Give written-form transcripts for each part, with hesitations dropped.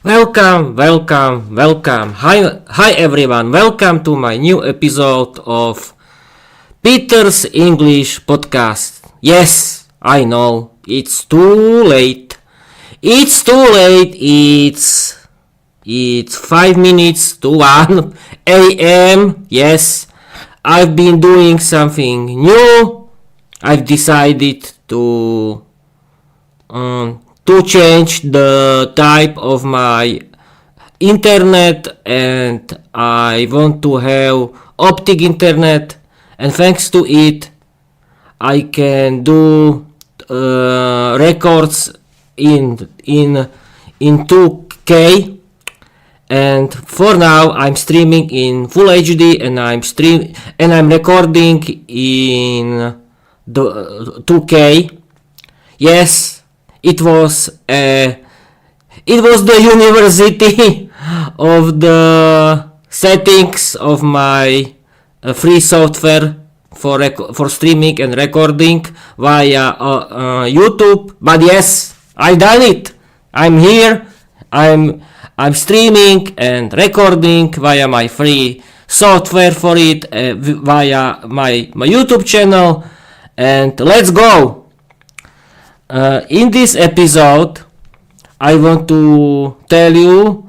Welcome. Hi everyone. Welcome to my new episode of Peter's English podcast. Yes, I know it's too late. It's too late. It's 5 minutes to 1 a.m. Yes, I've been doing something new. I've decided to change the type of my internet, and I want to have optic internet, and thanks to it I can do records in 2K, and for now I'm streaming in full HD, and I'm recording in the 2K. Yes, it was the university of the settings of my free software for streaming and recording via YouTube. But yes, I done it. I'm here. I'm streaming and recording via my free software for it via my YouTube channel, and let's go. In this episode, I want to tell you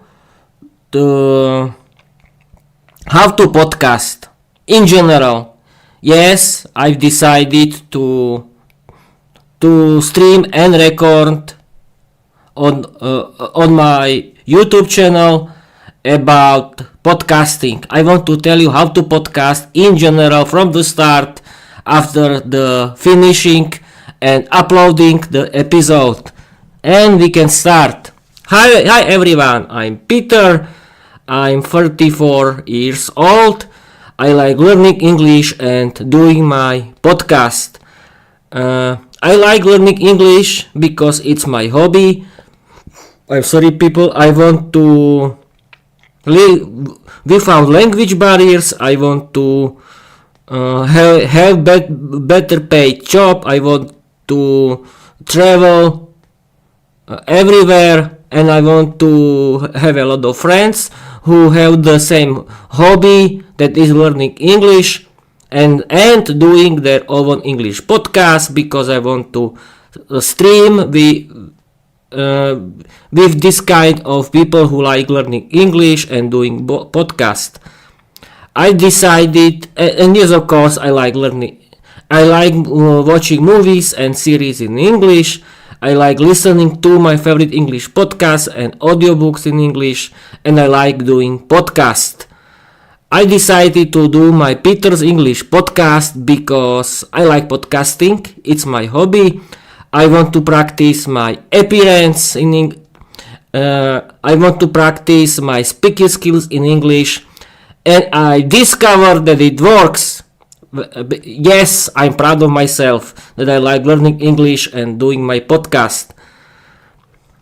how to podcast in general. Yes, I've decided to stream and record on my YouTube channel about podcasting. I want to tell you how to podcast in general from the start, after the finishing and uploading the episode. And we can start. Hi everyone, I'm Peter. I'm 34 years old. I like learning English and doing my podcast. I like learning English because it's my hobby. I'm sorry people, I want to live without language barriers. I want to have better paid job. I want to travel everywhere, and I want to have a lot of friends who have the same hobby, that is learning English and doing their own English podcast, because I want to stream with this kind of people who like learning English and doing podcast. I decided, and yes, of course, I like watching movies and series in English. I like listening to my favorite English podcasts and audiobooks in English, and I like doing podcast. I decided to do my Peter's English podcast because I like podcasting. It's my hobby. I want to practice my appearance I want to practice my speaking skills in English, and I discovered that it works. Yes, I'm proud of myself that I like learning English and doing my podcast.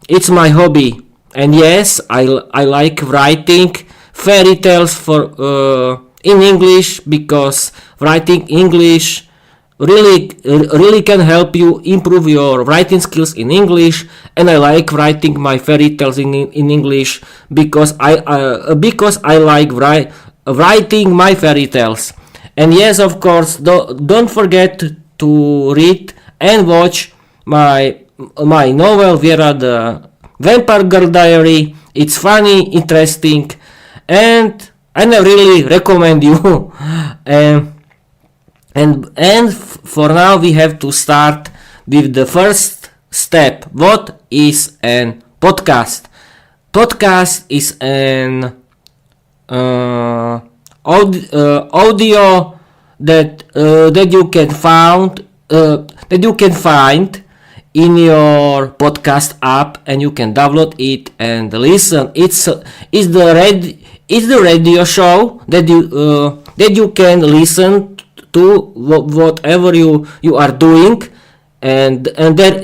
It's my hobby. And yes, I like writing fairy tales in English, because writing English really can help you improve your writing skills in English. And I like writing my fairy tales in English because I like writing my fairy tales. And yes, of course, don't forget to read and watch my novel Vera the Vampire Girl Diary. It's funny, interesting, and I really recommend you. and for now we have to start with the first step. What is an podcast? Podcast is an audio that you can find in your podcast app, and you can download it and listen. It's the radio show that you can listen to whatever you are doing, and there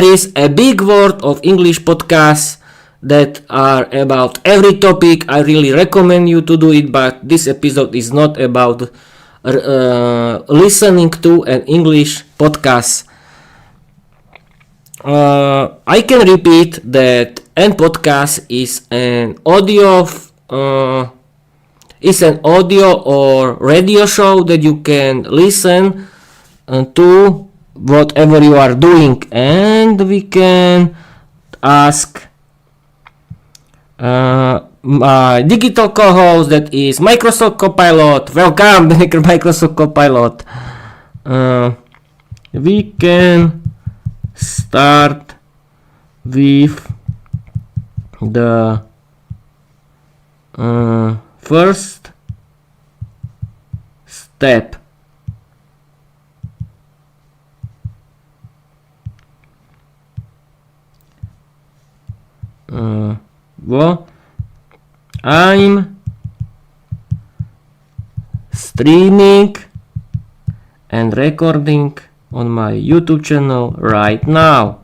is a big world of English podcasts that are about every topic. I really recommend you to do it, but this episode is not about listening to an English podcast. I can repeat that an podcast is an audio or radio show that you can listen to whatever you are doing, and we can ask my digital co-host, that is Microsoft Copilot. Welcome, Microsoft Copilot. We can start with the first step. I'm streaming and recording on my YouTube channel right now.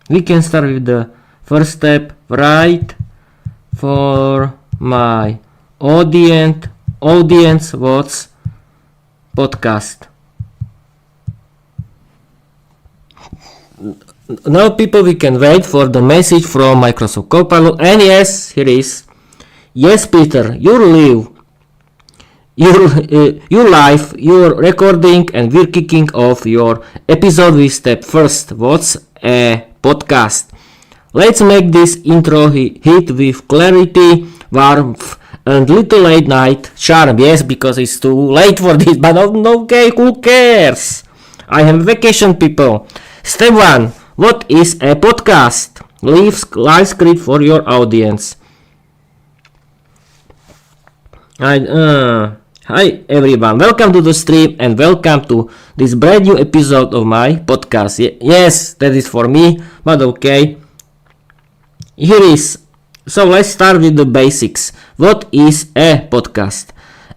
We can start with the first step. Write for my audience what's podcast. Now, people, we can wait for the message from Microsoft Copilot. And yes, here is. Yes, Peter, your live, your recording, and we're kicking off your episode with step first. What's a podcast? Let's make this intro hit with clarity, warmth, and little late night charm. Yes, because it's too late for this, but okay, who cares? I have vacation, people. Step 1. What is a podcast? Live script for your audience. Hi everyone, welcome to the stream and welcome to this brand new episode of my podcast. Yes, that is for me, but okay. Here is. So let's start with the basics. What is a podcast?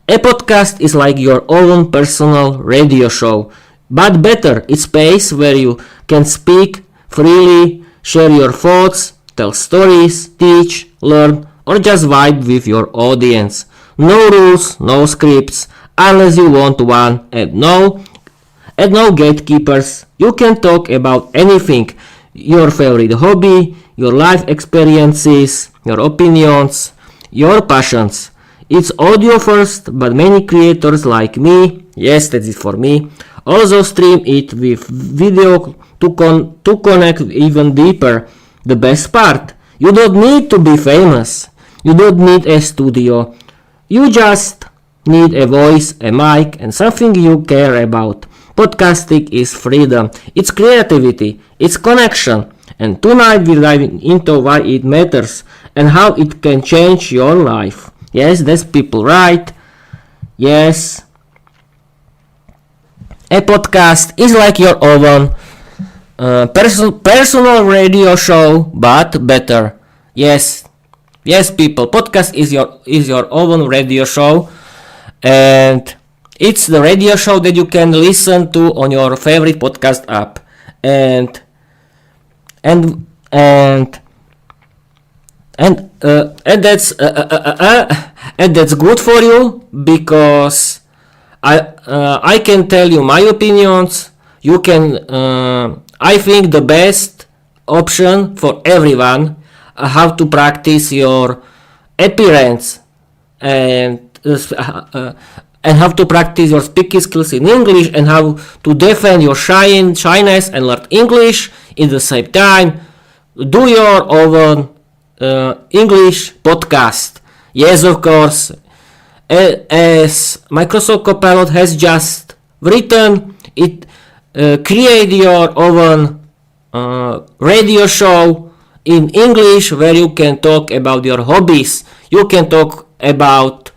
A podcast is like your own personal radio show, but better. It's a space where you can speak freely, share your thoughts, tell stories, teach, learn, or just vibe with your audience. No rules, no scripts, unless you want one, and no gatekeepers. You can talk about anything, your favorite hobby, your life experiences, your opinions, your passions. It's audio first, but many creators like me, yes, that is for me, also stream it with video to connect even deeper. The best part, you don't need to be famous. You don't need a studio. You just need a voice, a mic, and something you care about. Podcasting is freedom, it's creativity, it's connection. And tonight we're diving into why it matters and how it can change your life. Yes, that's people right. Yes. A podcast is like your own personal radio show, but better. Yes, people. Podcast is your own radio show, and it's the radio show that you can listen to on your favorite podcast app, and that's good for you, because I can tell you my opinions. You can. I think the best option for everyone how to practice your appearance and how to practice your speaking skills in English, and how to defend your shyness and learn English in the same time. Do your own English podcast. Yes, of course. As Microsoft Copilot has just written, it create your own radio show in English where you can talk about your hobbies. You can talk about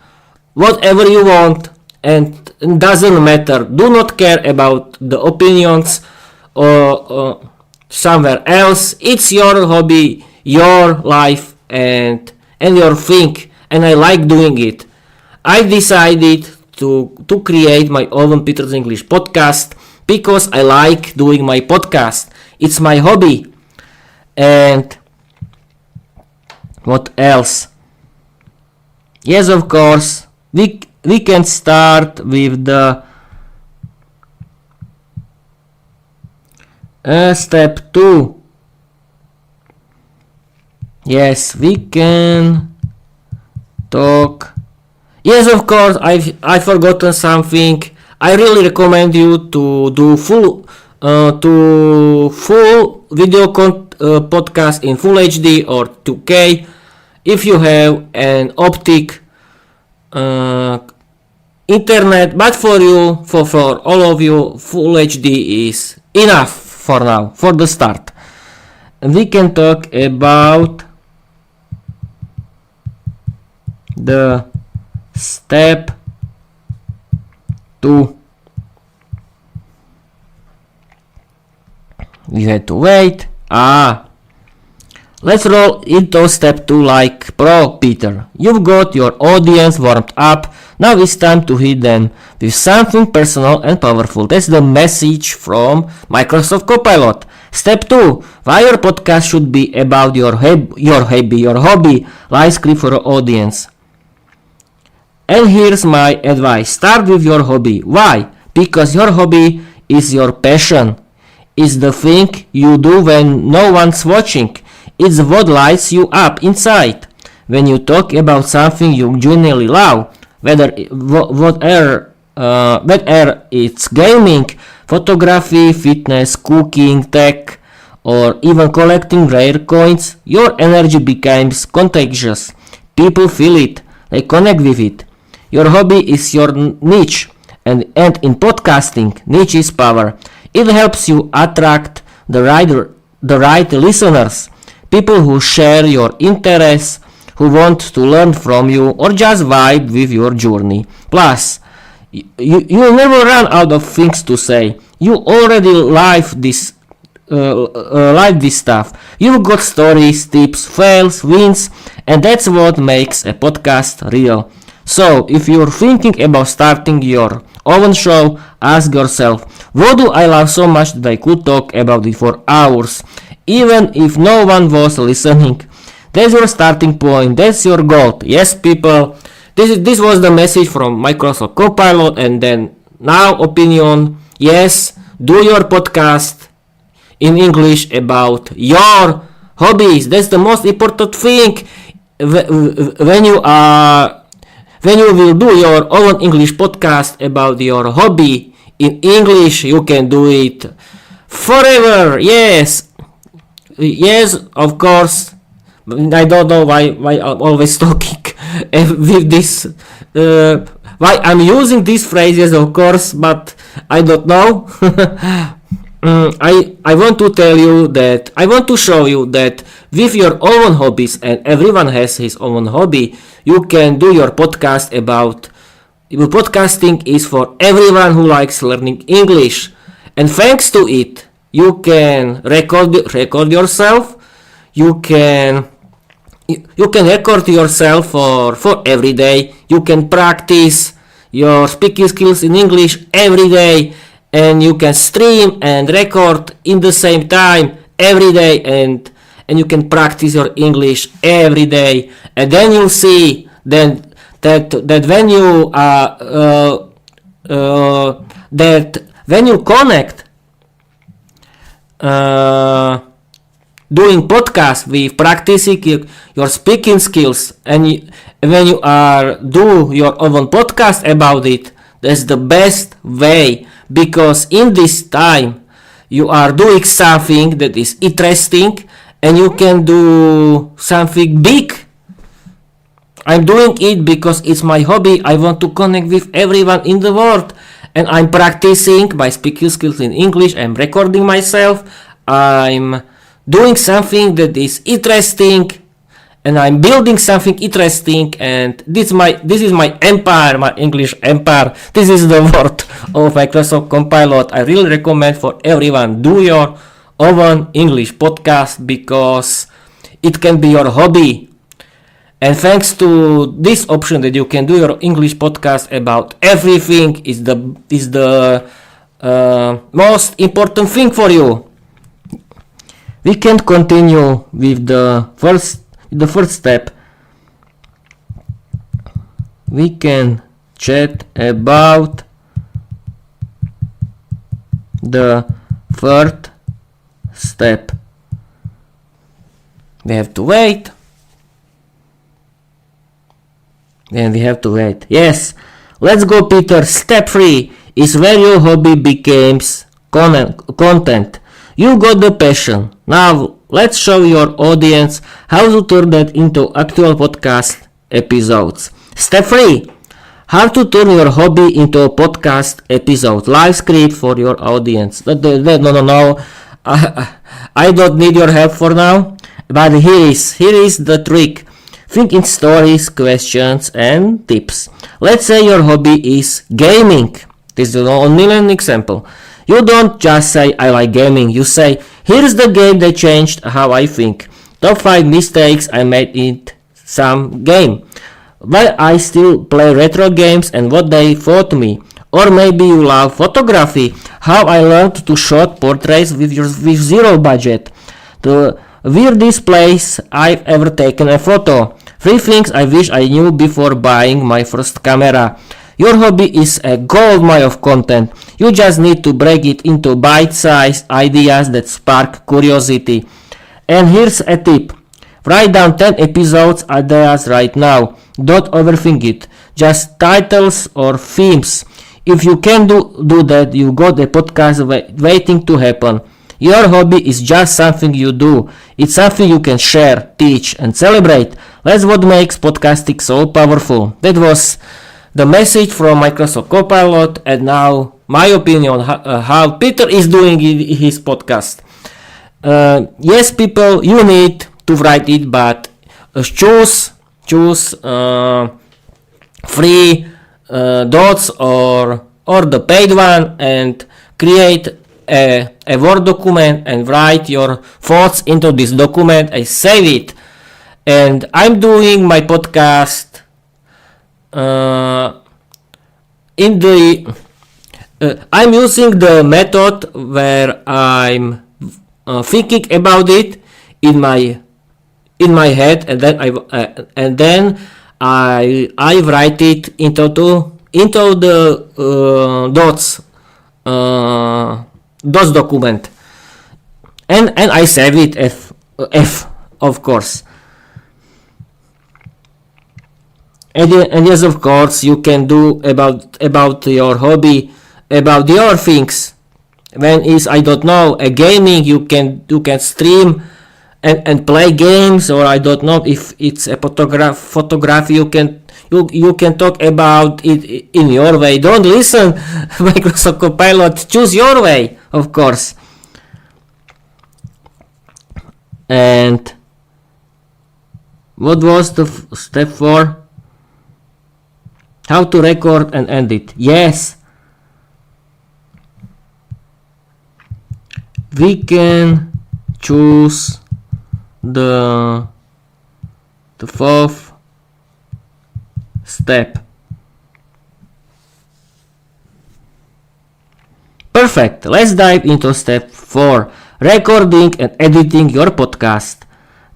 whatever you want, and it doesn't matter. Do not care about the opinions or somewhere else. It's your hobby, your life, and your thing, and I like doing it. I decided to create my own Peter's English podcast because I like doing my podcast. It's my hobby. And what else? Yes, of course, we can start with the Step 2. Yes, we can talk. Yes, of course, I've forgotten something. I really recommend you to do full video podcast in Full HD or 2K if you have an optic internet, but for all of you, Full HD is enough for now, for the start. We can talk about the step 2. We had to wait. Let's roll into step 2 like pro, Peter. You've got your audience warmed up. Now it's time to hit them with something personal and powerful. That's the message from Microsoft Copilot. Step 2. Why your podcast should be about your hobby. Live script for your audience. And here's my advice. Start with your hobby. Why? Because your hobby is your passion. It's the thing you do when no one's watching. It's what lights you up inside. When you talk about something you genuinely love, whether it's gaming, photography, fitness, cooking, tech, or even collecting rare coins, your energy becomes contagious. People feel it. They connect with it. Your hobby is your niche, and in podcasting, niche is power. It helps you attract the right listeners, people who share your interests, who want to learn from you or just vibe with your journey. Plus, you'll never run out of things to say. You already live this stuff. You've got stories, tips, fails, wins, and that's what makes a podcast real. So, if you're thinking about starting your own show, ask yourself, what do I love so much that I could talk about it for hours, even if no one was listening? That's your starting point. That's your goal. Yes, people. This was the message from Microsoft Copilot, and then now opinion. Yes, do your podcast in English about your hobbies. That's the most important thing. When you will do your own English podcast about your hobby in English, you can do it forever. Yes, of course. I don't know why I'm always talking with this. Why I'm using these phrases, of course, but I don't know. I want to tell you that I want to show you that with your own hobbies, and everyone has his own hobby, you can do your podcast about. Podcasting is for everyone who likes learning English, and thanks to it, you can record yourself. You can record yourself for every day. You can practice your speaking skills in English every day, and you can stream and record in the same time every day, and you can practice your English every day, and then you'll see that when you connect doing podcast with practicing your speaking skills, and when you do your own podcast about it, that's the best way, because in this time you are doing something that is interesting, and you can do something big. I'm doing it because it's my hobby. I want to connect with everyone in the world, and I'm practicing my speaking skills in English. I'm recording myself. I'm doing something that is interesting, and I'm building something interesting, and this is my empire, my English empire. This is the word of Microsoft Copilot. I really recommend for everyone, do your own English podcast, because it can be your hobby. And thanks to this option that you can do your English podcast about everything is the most important thing for you. We can continue with the first step. We can chat about the third step. We have to wait. Then we have to wait. Yes. Let's go, Peter. Step 3 is where your hobby becomes content. You got the passion. Now let's show your audience how to turn that into actual podcast episodes. Step 3. How to turn your hobby into a podcast episode. Live script for your audience. No. I don't need your help for now. But here is the trick. Think in stories, questions and tips. Let's say your hobby is gaming. This is only an example. You don't just say I like gaming. You say here's the game that changed how I think. Top 5 mistakes I made in some game. Why I still play retro games and what they taught me. Or maybe you love photography. How I learned to shoot portraits with zero budget. The weirdest place I've ever taken a photo. 3 things I wish I knew before buying my first camera. Your hobby is a goldmine of content. You just need to break it into bite-sized ideas that spark curiosity. And here's a tip. Write down 10 episodes ideas right now. Don't overthink it. Just titles or themes. If you can do that, you got a podcast waiting to happen. Your hobby is just something you do. It's something you can share, teach, and celebrate. That's what makes podcasting so powerful. That was the message from Microsoft Copilot, and now my opinion on how Peter is doing his podcast. Yes, people, you need to write it, but choose free dots or the paid one and create a Word document and write your thoughts into this document and save it. And I'm doing my podcast I'm using the method where I'm thinking about it in my head, and then I write it into the dots document, and I save it F of course. And yes, of course, you can do about your hobby, about your things. When is, I don't know, a gaming, you can stream and play games, or I don't know if it's a photography, you can talk about it in your way. Don't listen Microsoft Copilot, choose your way, of course. And what was the step 4? How to record and end it. Yes, we can choose the 4th step. Perfect. Let's dive into step 4. Recording and editing your podcast.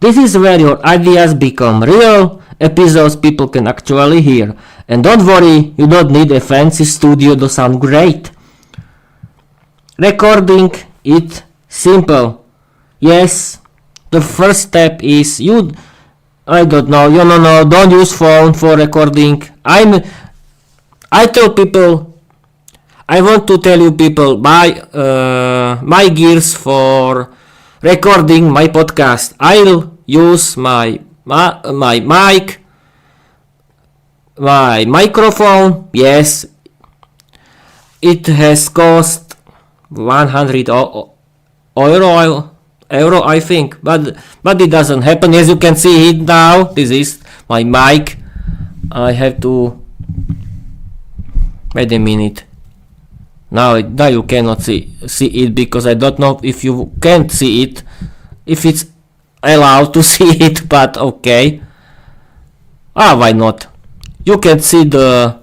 This is where your ideas become real episodes people can actually hear. And don't worry, you don't need a fancy studio to sound great. Recording it simple. Yes, the first step is don't use phone for recording. I want to tell you people my gears for recording my podcast. I'll use my mic, my microphone. Yes, it has cost 100 euro I think, but it doesn't happen. As you can see it now, this is my mic. I have to wait a minute. Now you cannot see it, because I don't know if you can't see it, if it's allowed to see it, but okay. Why not? You can see the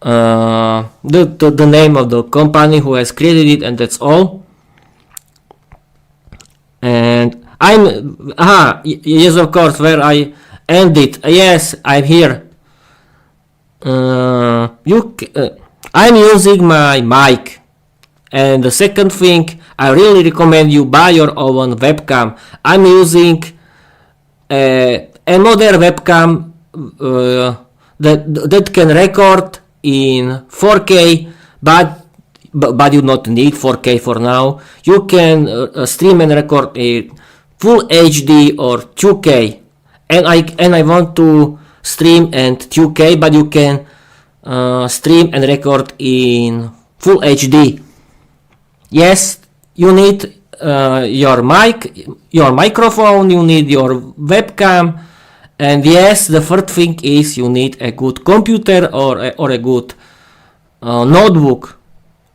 name of the company who has created it, and that's all. And yes, of course, where I end it. Yes, I'm here. I'm using my mic. And the second thing, I really recommend you buy your own webcam. I'm using another webcam that can record in 4K, but you not need 4K for now. You can stream and record in full HD or 2K, and I want to stream and 2K, but you can stream and record in full HD. Yes, you need your microphone, you need your webcam, and yes, the first thing is you need a good computer or a good notebook.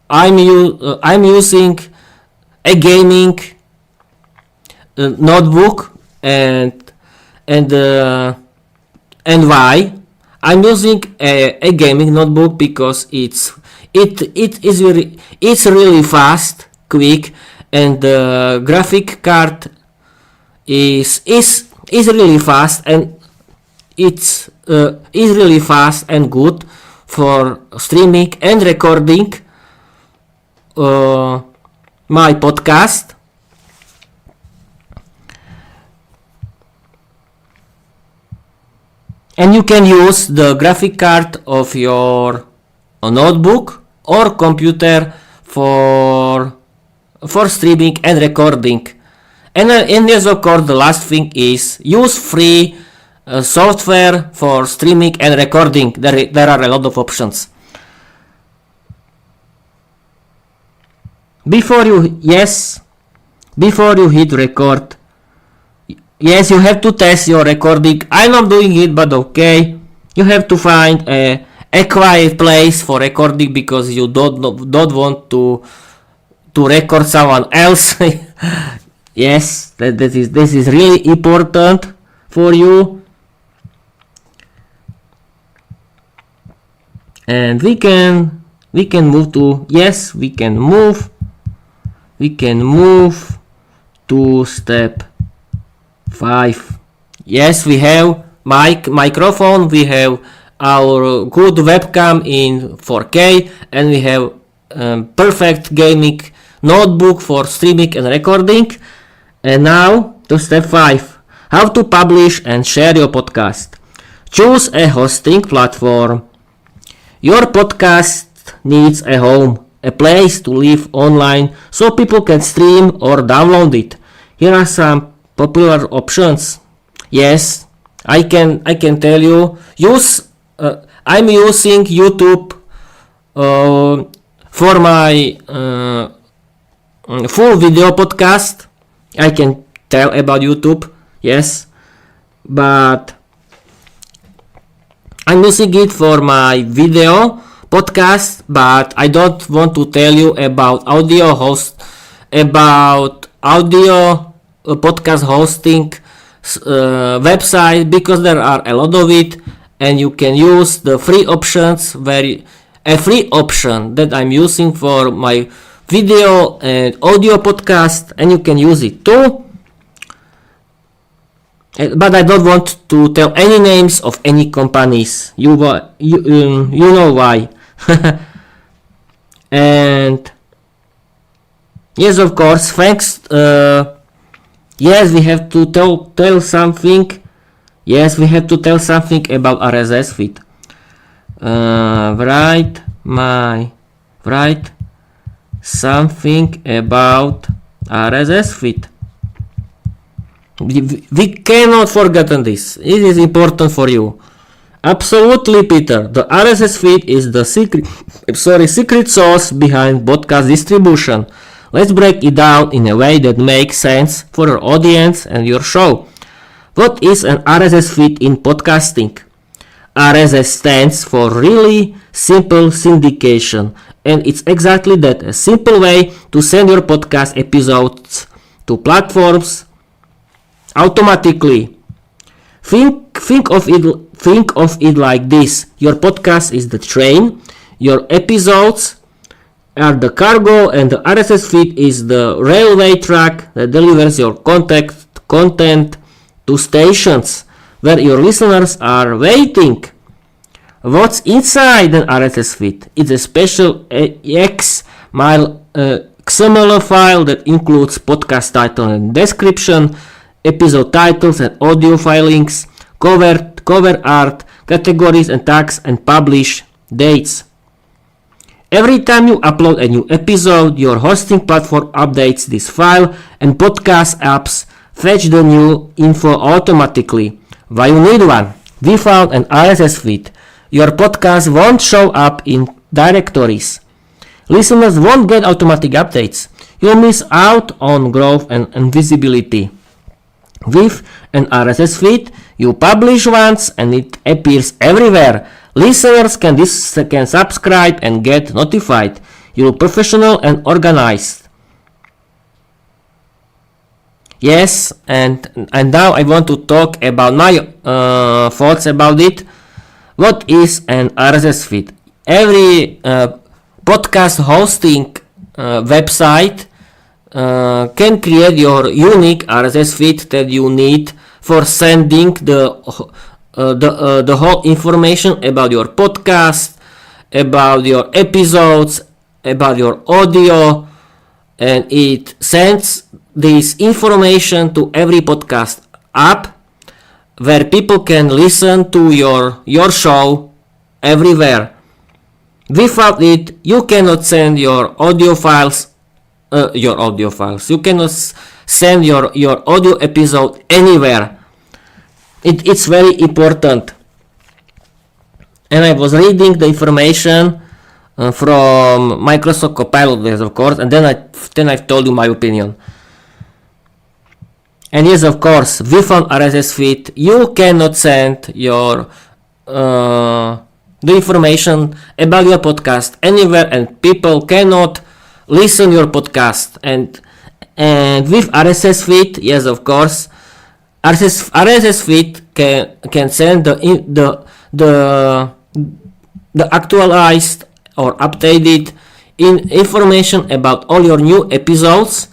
I'm using a gaming notebook, and why? I'm using a gaming notebook because it's really fast, quick, and the graphic card is really fast, and it's is really fast and good for streaming and recording my podcast. And you can use the graphic card of your notebook or computer for streaming and recording. And yes, of course, the last thing is use free software for streaming and recording. There are a lot of options. Before you hit record, yes, you have to test your recording. I'm not doing it, but okay. You have to find a quiet place for recording because you don't want to record someone else. Yes, this is really important for you. And we can move to to step 5. Yes, we have microphone, we have our good webcam in 4K, and we have perfect gaming notebook for streaming and recording. And now to step 5. How to publish and share your podcast. Choose a hosting platform. Your podcast needs a home, a place to live online so people can stream or download it. Here are some popular options. Yes, I can tell you. I'm using YouTube for my full video podcast. I can tell about YouTube. Yes, but I'm using it for my video podcast, but I don't want to tell you about audio podcast hosting website, because there are a lot of it, and you can use the free options. A free option that I'm using for my video and audio podcast, and you can use it too. But I don't want to tell any names of any companies. You know why. And yes, of course, thanks. Yes, we have to tell something. Yes, we have to tell something about RSS feed. Write something about RSS feed. We cannot forget this. It is important for you. Absolutely, Peter. The RSS feed is the secret sauce behind podcast distribution. Let's break it down in a way that makes sense for your audience and your show. What is an RSS feed in podcasting? RSS stands for really simple syndication, and it's exactly that, a simple way to send your podcast episodes to platforms automatically. Think of it like this. Your podcast is the train, your episodes are the cargo, and the RSS feed is the railway track that delivers your content to stations where your listeners are waiting. What's inside an RSS feed? It's a special X-mile XML file that includes podcast title and description, episode titles and audio file links, cover art, categories and tags, and publish dates. Every time you upload a new episode, your hosting platform updates this file and podcast apps fetch the new info automatically. Why you need one? Without an RSS feed, your podcast won't show up in directories. Listeners won't get automatic updates. You'll miss out on growth and visibility. With an RSS feed, you publish once and it appears everywhere. Listeners can subscribe and get notified. You're professional and organized. Yes, and now I want to talk about my thoughts about it. What is an RSS feed? Every podcast hosting website can create your unique RSS feed that you need for sending the whole information about your podcast, about your episodes, about your audio, and it sends this information to every podcast app where people can listen to your show everywhere. Without it, you cannot send your audio files. You cannot send your audio episode anywhere. It's very important. And I was reading the information from Microsoft Copilot, yes, of course, and then I've told you my opinion. And yes, of course, with an RSS feed, you cannot send your the information about your podcast anywhere, and people cannot listen your podcast. And with RSS feed, yes, of course, RSS feed can send the actualized or updated information about all your new episodes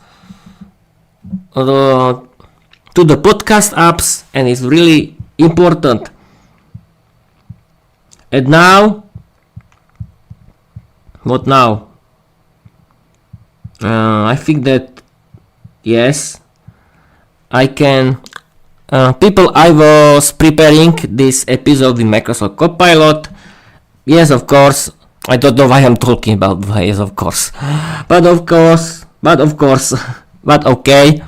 to the podcast apps, and it's really important. And now, what now? I think that yes, I can. I was preparing this episode with Microsoft Copilot. Yes, of course. I don't know why I'm talking about yes, of course. But okay.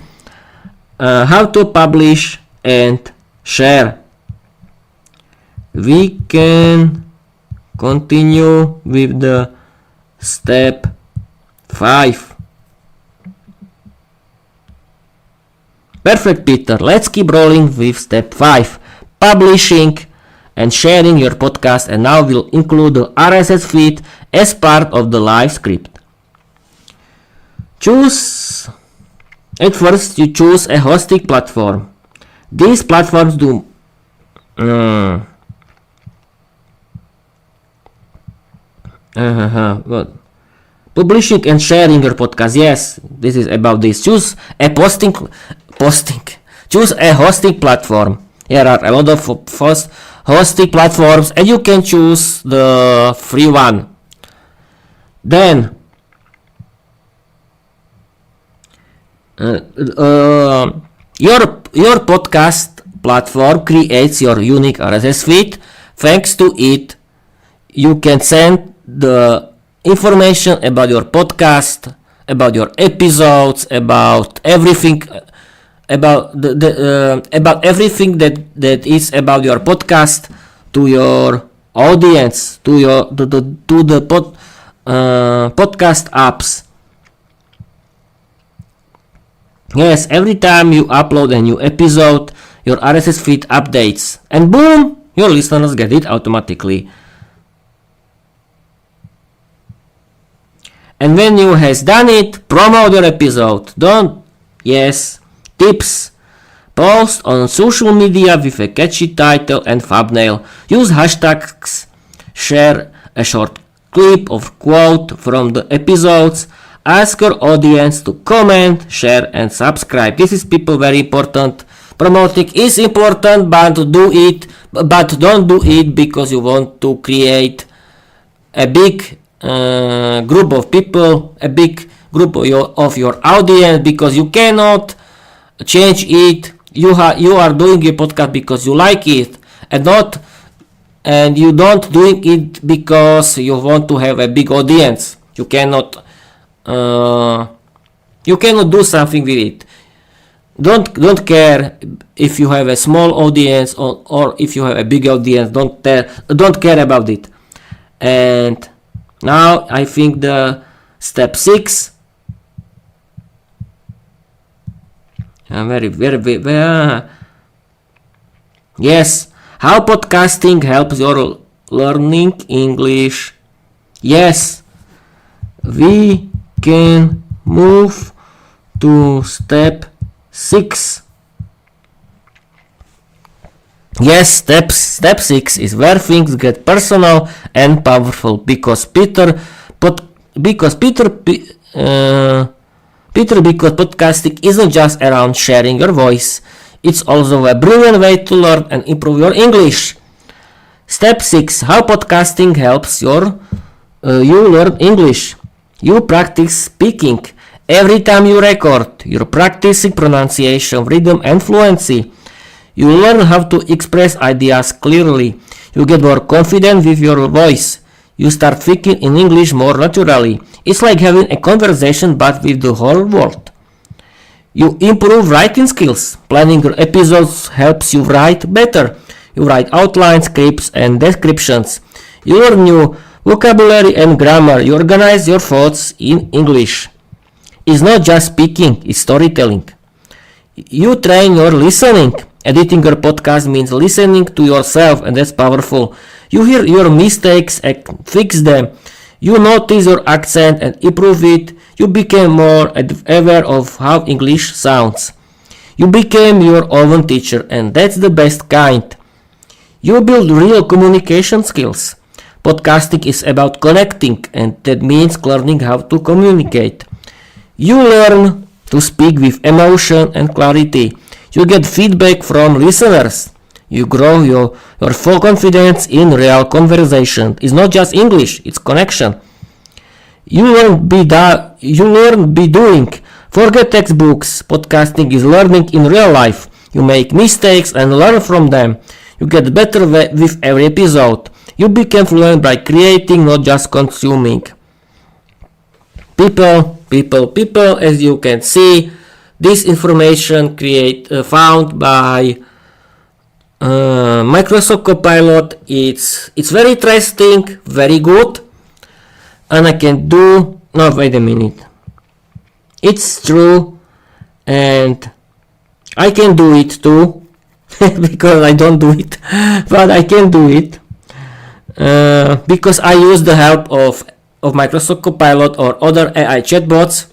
How to publish and share. We can continue with the step 5. Perfect, Peter. Let's keep rolling with step 5. Publishing and sharing your podcast, and now we'll include the RSS feed as part of the live script. At first, you choose a hosting platform. These platforms do publishing and sharing your podcast. Yes, this is about this. Choose a Choose a hosting platform. There are a lot of hosting platforms, and you can choose the free one. Then your podcast platform creates your unique RSS feed. Thanks to it, you can send the information about your podcast, about your episodes, about everything, about about everything that is about your podcast to your audience, to the podcast apps. Yes, every time you upload a new episode, your RSS feed updates, and boom, your listeners get it automatically. And when you has done it, promote your episode. Tips. Post on social media with a catchy title and thumbnail. Use hashtags. Share a short clip or quote from the episodes. Ask your audience to comment, share, and subscribe. This is, people, very important. Promoting is important, but don't do it because you want to create a big group of people, a big group of your audience, because you cannot change it. You are doing a podcast because you like it, and you don't doing it because you want to have a big audience. You cannot do something with it. Don't care if you have a small audience or if you have a big audience. Don't care about it. And now I think the step 6. Yes, how podcasting helps your learning English. Yes, we can move to step 6. Yes, step 6 is where things get personal and powerful, because podcasting isn't just around sharing your voice. It's also a brilliant way to learn and improve your English. Step 6. How podcasting helps you learn English. You practice speaking. Every time you record, you're practicing pronunciation, rhythm, and fluency. You learn how to express ideas clearly. You get more confident with your voice. You start thinking in English more naturally. It's like having a conversation but with the whole world. You improve writing skills. Planning your episodes helps you write better. You write outlines, scripts, and descriptions. You learn new vocabulary and grammar. You organize your thoughts in English. It's not just speaking, it's storytelling. You train your listening. Editing your podcast means listening to yourself, and that's powerful. You hear your mistakes and fix them. You notice your accent and improve it. You became more aware of how English sounds. You became your own teacher, and that's the best kind. You build real communication skills. Podcasting is about connecting, and that means learning how to communicate. You learn to speak with emotion and clarity. You get feedback from listeners. You grow your full confidence in real conversation. It's not just English, it's connection. You learn be doing. Forget textbooks. Podcasting is learning in real life. You make mistakes and learn from them. You get better with every episode. You become fluent by creating, not just consuming. People, as you can see, this information found by Microsoft Copilot. It's very interesting, very good, and I can do. No, wait a minute. It's true, and I can do it too, because I don't do it, but I can do it because I use the help of Microsoft Copilot or other AI chatbots.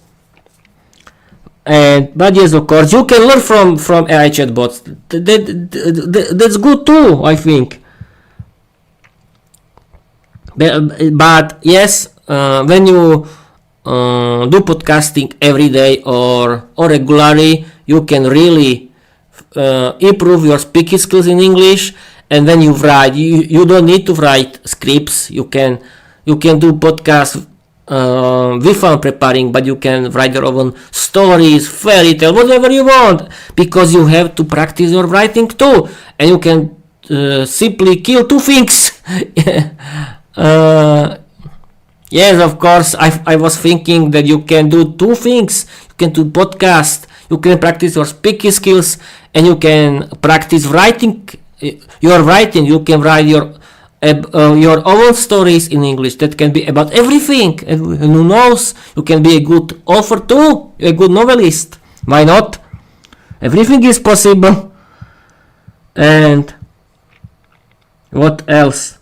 But yes, of course, you can learn from AI chatbots. That's good too, I think. But yes, when you do podcasting every day or regularly, you can really improve your speaking skills in English. And when you write, you don't need to write scripts. You can do podcasts without preparing, but you can write your own stories, fairy tale, whatever you want, because you have to practice your writing too, and you can simply kill two things. Yes, of course, I was thinking that you can do two things. You can do podcast, you can practice your speaking skills, and you can practice writing. Your writing, you can write your own stories in English that can be about everything, and who knows, you can be a good author too, a good novelist. Why not? Everything is possible. And what else?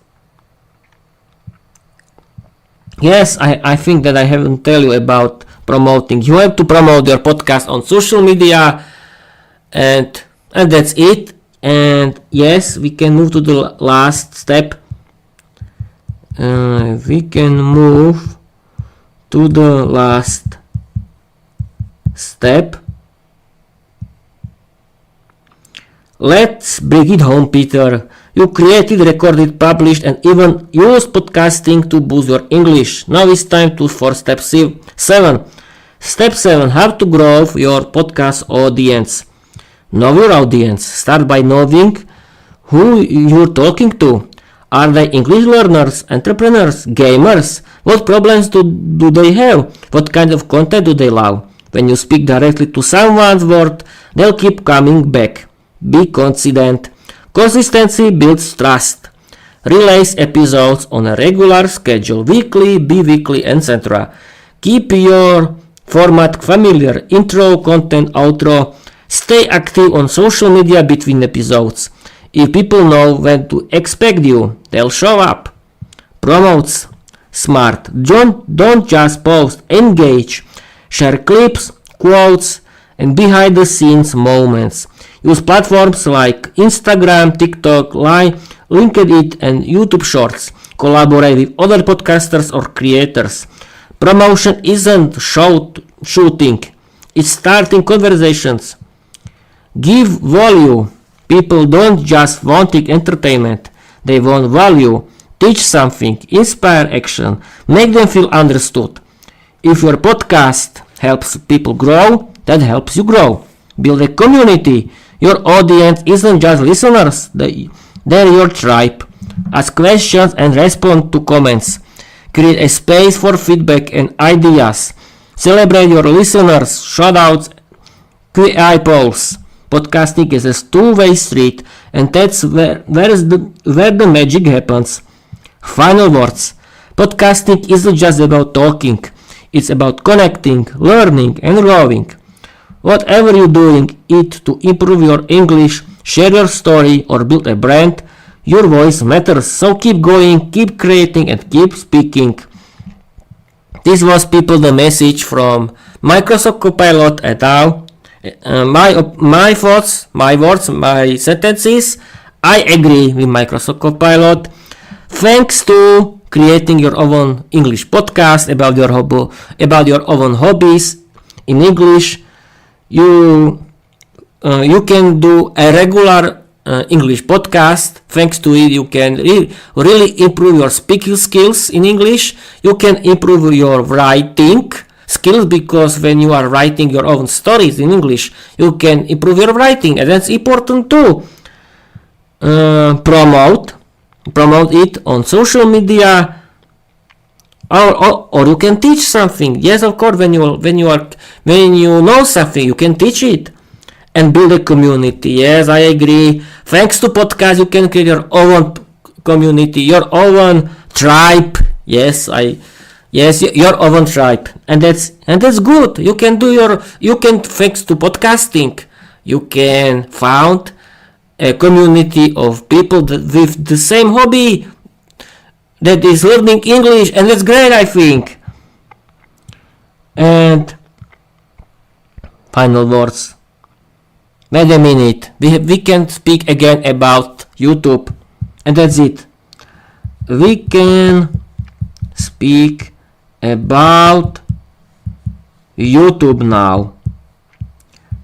Yes, I think that I haven't tell you about promoting. You have to promote your podcast on social media, and that's it. And yes, we can move to the last step. We can move to the last step. Let's bring it home, Peter. You created, recorded, published, and even used podcasting to boost your English. Now it's time for step 7. Step 7. How to grow your podcast audience. Know your audience. Start by knowing who you're talking to. Are they English learners, entrepreneurs, gamers? What problems do they have? What kind of content do they love? When you speak directly to someone's word, they'll keep coming back. Be consistent. Consistency builds trust. Release episodes on a regular schedule, weekly, bi-weekly, etc. Keep your format familiar. Intro, content, outro. Stay active on social media between episodes. If people know when to expect you, they'll show up. Promotes. Smart. Don't just post. Engage. Share clips, quotes, and behind the scenes moments. Use platforms like Instagram, TikTok, Line, LinkedIn, and YouTube Shorts. Collaborate with other podcasters or creators. Promotion isn't shooting. It's starting conversations. Give value. People don't just want entertainment, they want value. Teach something, inspire action, make them feel understood. If your podcast helps people grow, that helps you grow. Build a community. Your audience isn't just listeners, they're your tribe. Ask questions and respond to comments. Create a space for feedback and ideas. Celebrate your listeners, shoutouts, QI polls. Podcasting is a two-way street, and that's where the magic happens. Final words. Podcasting isn't just about talking. It's about connecting, learning, and growing. Whatever you're doing it to improve your English, share your story, or build a brand, your voice matters. So keep going, keep creating, and keep speaking. This was the message from Microsoft Copilot et al. My thoughts, my words, my sentences. I agree with Microsoft Copilot. Thanks to creating your own English podcast about your own hobbies in English, you can do a regular English podcast. Thanks to it, you can really improve your speaking skills in English. You can improve your writing skills, because when you are writing your own stories in English, you can improve your writing, and that's important too. Promote it on social media, or you can teach something. Yes, of course, when you know something, you can teach it. And build a community. Yes, I agree. Thanks to podcast, you can create your own community, your own tribe. Yes, your own tribe, and that's good. You can thanks to podcasting, you can found a community of people with the same hobby, that is learning English, and that's great, I think. And final words. Wait a minute. We can speak again about YouTube, and that's it. We can speak about YouTube now.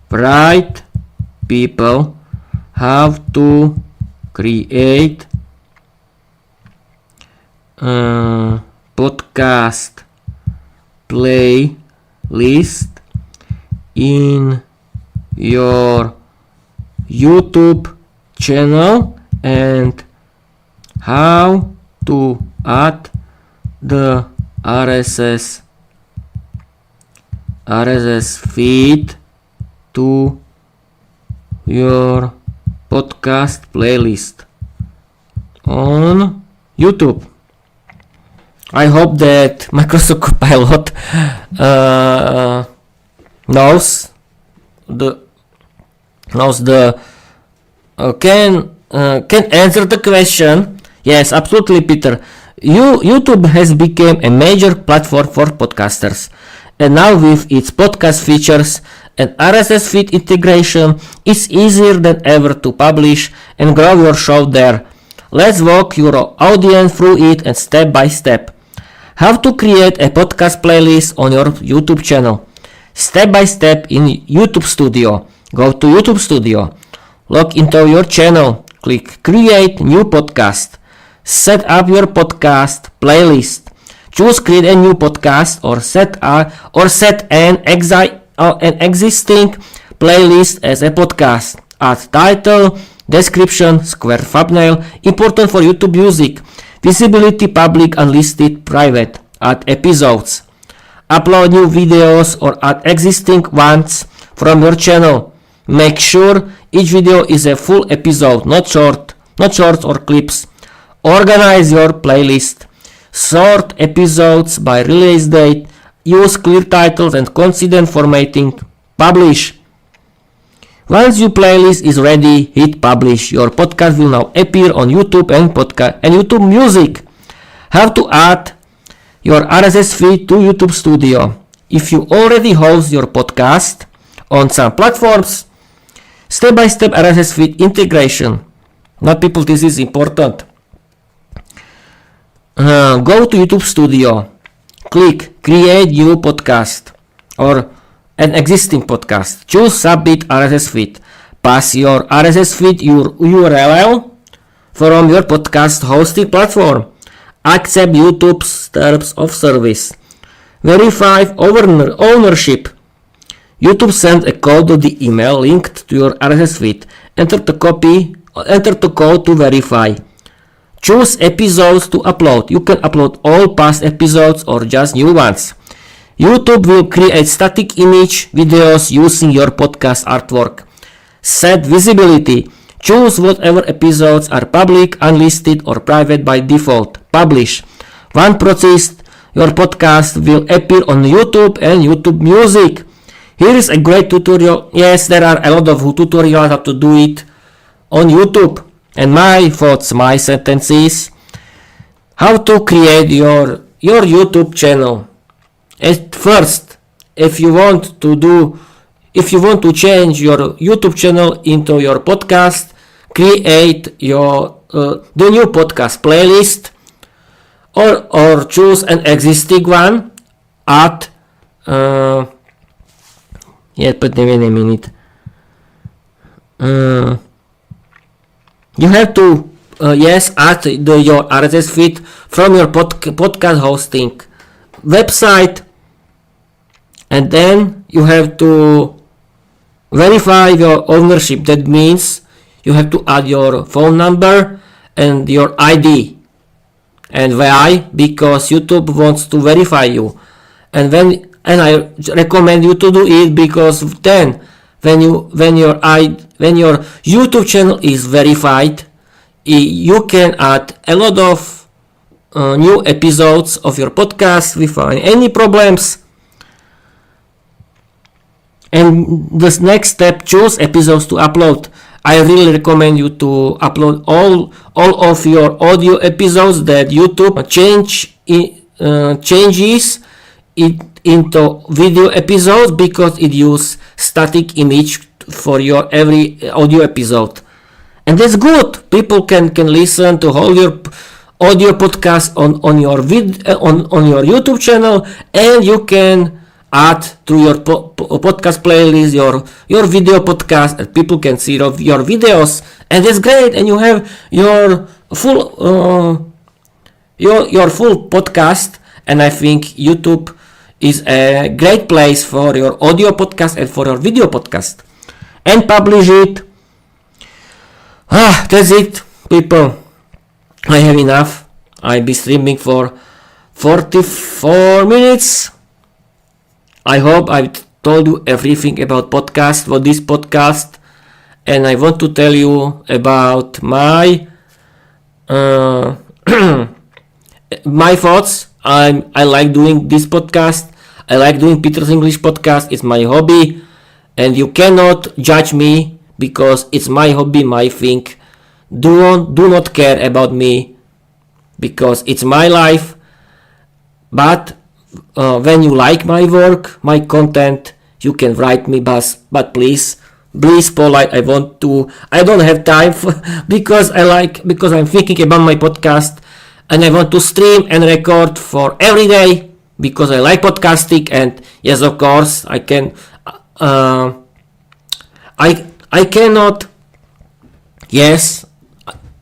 Right, people have to create a podcast playlist in your YouTube channel, and how to add the RSS feed to your podcast playlist on YouTube. I hope that Microsoft Copilot can answer the question. Yes, absolutely, Peter. YouTube has become a major platform for podcasters, and now with its podcast features and RSS feed integration, it's easier than ever to publish and grow your show there. Let's walk your audience through it and step by step. How to create a podcast playlist on your YouTube channel. Step by step in YouTube Studio. Go to YouTube Studio. Log into your channel. Click Create New Podcast. Set up your podcast playlist. Choose create a new podcast or set an existing playlist as a podcast. Add title, description, square thumbnail, important for YouTube Music, visibility public, unlisted, private. Add episodes. Upload new videos or add existing ones from your channel. Make sure each video is a full episode, not shorts or clips. Organize your playlist. Sort episodes by release date. Use clear titles and consistent formatting. Publish. Once your playlist is ready, hit publish. Your podcast will now appear on YouTube and YouTube Music. How to add your RSS feed to YouTube Studio. If you already host your podcast on some platforms, step-by-step RSS feed integration. Not people, this is important. Go to YouTube Studio. Click Create New Podcast or an existing podcast. Choose Submit RSS feed. Pass your RSS feed URL from your podcast hosting platform. Accept YouTube's terms of service. Verify ownership. YouTube sends a code to the email linked to your RSS feed. Enter the code to verify. Choose episodes to upload. You can upload all past episodes or just new ones. YouTube will create static image videos using your podcast artwork. Set visibility. Choose whatever episodes are public, unlisted, or private by default. Publish. Once processed, your podcast will appear on YouTube and YouTube Music. Here is a great tutorial. Yes, there are a lot of tutorials how to do it on YouTube. And my thoughts, my sentences, how to create your YouTube channel. At first, if you want to change your YouTube channel into your podcast, create your the new podcast playlist, or choose an existing one. Add wait a minute. You have to add your RSS feed from your podcast hosting website, and then you have to verify your ownership. That means you have to add your phone number and your ID. And why? Because YouTube wants to verify you. And I recommend you to do it, because then when your YouTube channel is verified, you can add a lot of new episodes of your podcast without any problems. And the next step, choose episodes to upload. I really recommend you to upload all of your audio episodes that YouTube changes it into video episodes, because it uses static image for your every audio episode. And that's good. People can listen to all your audio podcast on your YouTube channel, and you can add to your podcast playlist your video podcast, and people can see your videos, and that's great. And you have your full podcast. And I think YouTube is a great place for your audio podcast and for your video podcast. And publish it. That's it, people. I have enough. I'll be streaming for 44 minutes. I hope I've told you everything about podcast, what this podcast, and I want to tell you about my my thoughts. I like doing this podcast. I like doing Peter's English podcast. It's my hobby, and you cannot judge me because it's my hobby, my thing. Do not care about me because it's my life. But when you like my work, my content, you can write me, but please polite. I don't have time because I'm thinking about my podcast, and I want to stream and record for every day because I like podcasting. And yes, of course, I can. I cannot. Yes,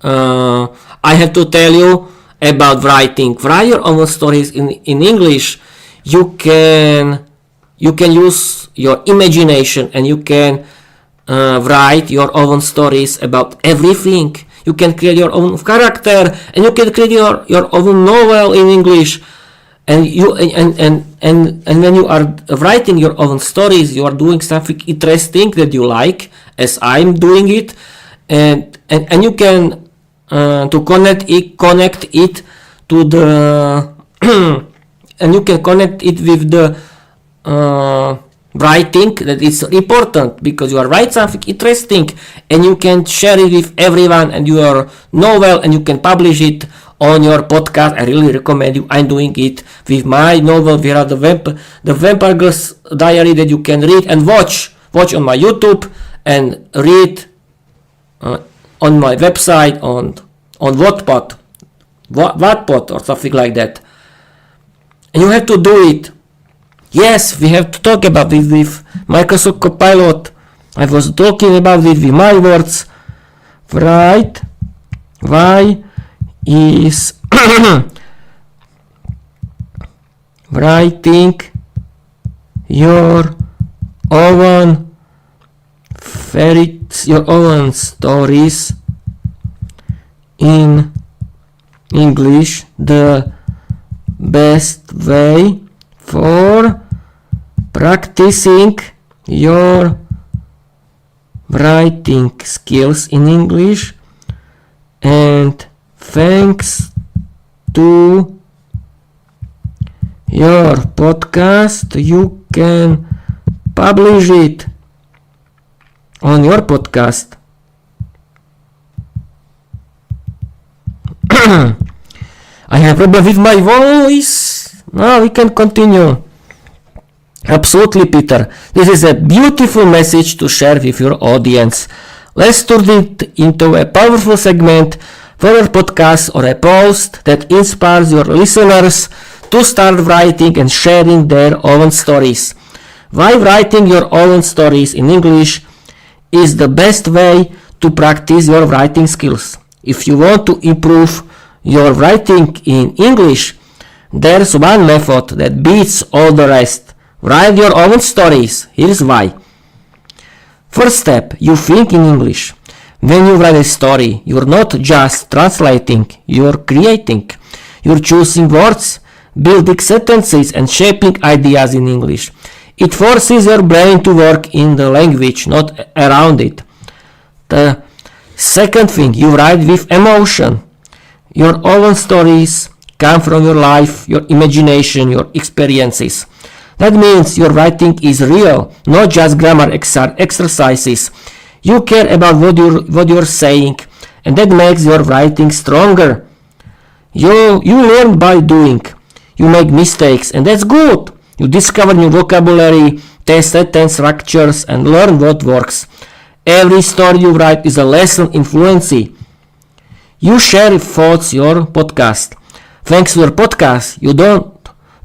I have to tell you, about writing. Write your own stories in English. You can use your imagination, and you can write your own stories about everything. You can create your own character, and you can create your own novel in English. And when you are writing your own stories, you are doing something interesting that you like, as I'm doing it, and you can to connect it to the and you can connect it with the writing that is important, because you are writing something interesting and you can share it with everyone, and your novel, and you can publish it on your podcast. I really recommend you. I'm doing it with my novel Vera the Vampire Girls Diary, that you can read and watch on my YouTube, and read on my website on Wattpad or something like that. And you have to do it. Yes, we have to talk about it with Microsoft Copilot. I was talking about it with my words. Right? Why is writing your own stories in English the best way for practicing your writing skills in English? And thanks to your podcast, you can publish it on your podcast. I have problem with my voice. Now we can continue. Absolutely, Peter. This is a beautiful message to share with your audience. Let's turn it into a powerful segment for a podcast or a post that inspires your listeners to start writing and sharing their own stories. Why writing your own stories in English is the best way to practice your writing skills. If you want to improve your writing in English, there's one method that beats all the rest. Write your own stories. Here's why. First step, you think in English. When you write a story, you're not just translating, you're creating. You're choosing words, building sentences, and shaping ideas in English. It forces your brain to work in the language, not around it. The second thing, you write with emotion. Your own stories come from your life, your imagination, your experiences. That means your writing is real, not just grammar exercises. You care about what you're saying, and that makes your writing stronger. You learn by doing. You make mistakes, and that's good. You discover new vocabulary, test sentence structures, and learn what works. Every story you write is a lesson in fluency. You share thoughts your podcast. Thanks to your podcast, you don't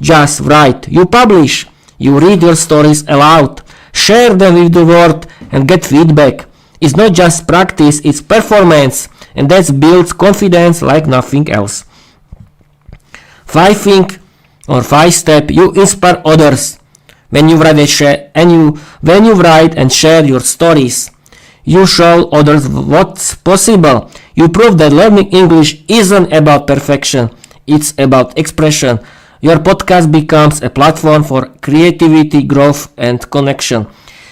just write, you publish. You read your stories aloud, share them with the world, and get feedback. It's not just practice, it's performance, and that builds confidence like nothing else. 5 step, you inspire others. When you write and share your stories, you show others what's possible. You prove that learning English isn't about perfection, it's about expression. Your podcast becomes a platform for creativity, growth, and connection.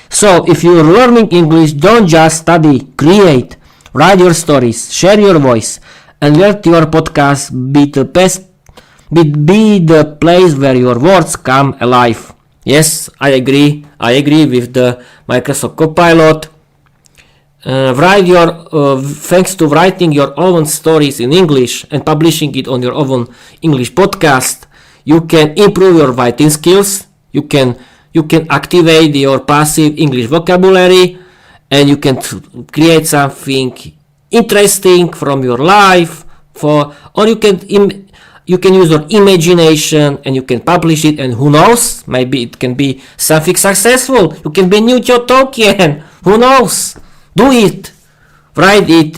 So, if you're learning English, don't just study, create. Write your stories, share your voice, and let your podcast be the place where your words come alive. Yes, I agree with the Microsoft Copilot. Thanks to writing your own stories in English and publishing it on your own English podcast, you can improve your writing skills. You can activate your passive English vocabulary, and you can create something interesting from your life. Or you can use your imagination, and you can publish it. And who knows? Maybe it can be something successful. You can be New Tolkien. Who knows? Do it. Write it.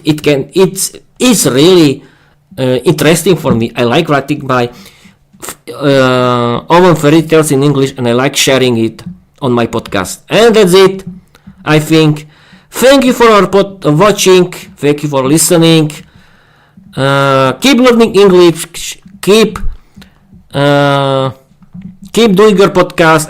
It's really interesting for me. I like writing my own fairy tales in English, and I like sharing it on my podcast. And that's it, I think. Thank you for watching. Thank you for listening. Keep learning English. Keep doing your podcast,